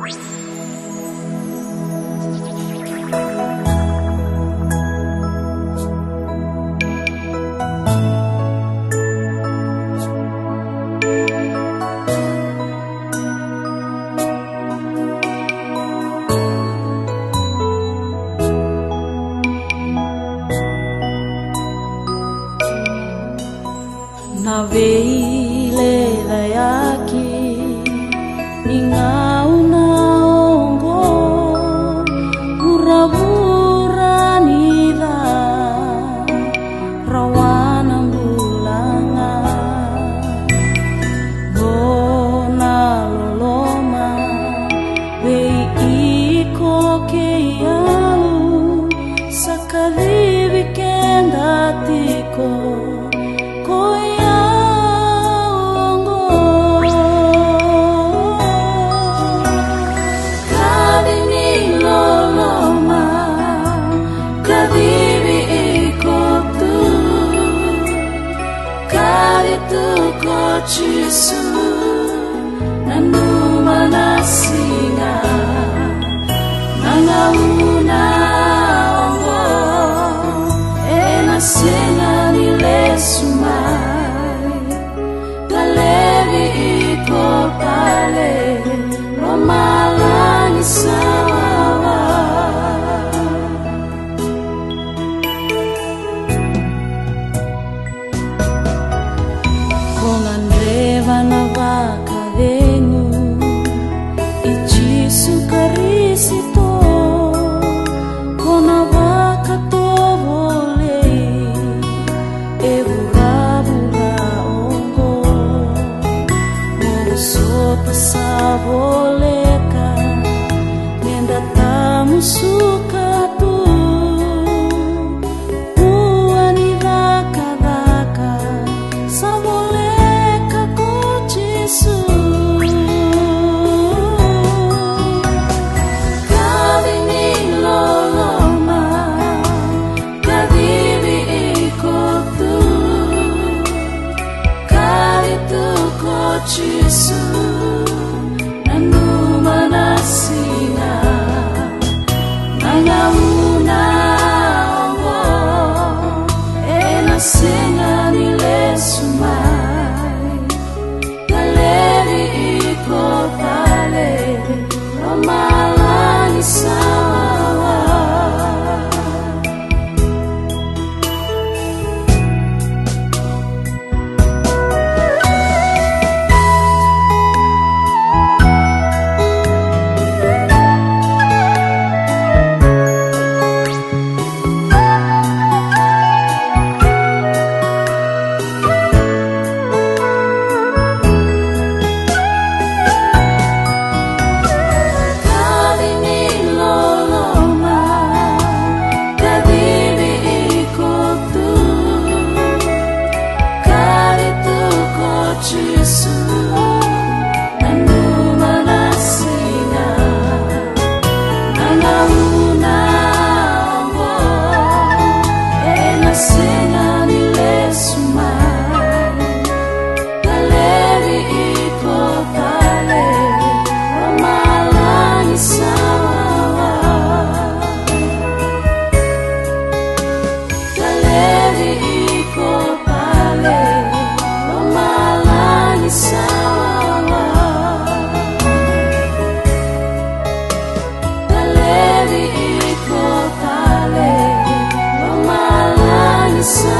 Na vile yake ningaungaongo pura-pura nida rawana bulanga bona loloma bei iko keyalu sakalibi kendatiko Jisu nanuma nasinga nangauna ongo enasenga nilesumai galevi iko pale romalani sawa na vaca venho e disso carisito com a vaca to volei e bura ongo mo sopa saboleka nenda tamu suka tu uani vaca saboleka Jisu nanuma nasinga nangauna ongo enasenga nilesumai galeri iko pale romalani sawa Galeri iko pale romalani sawa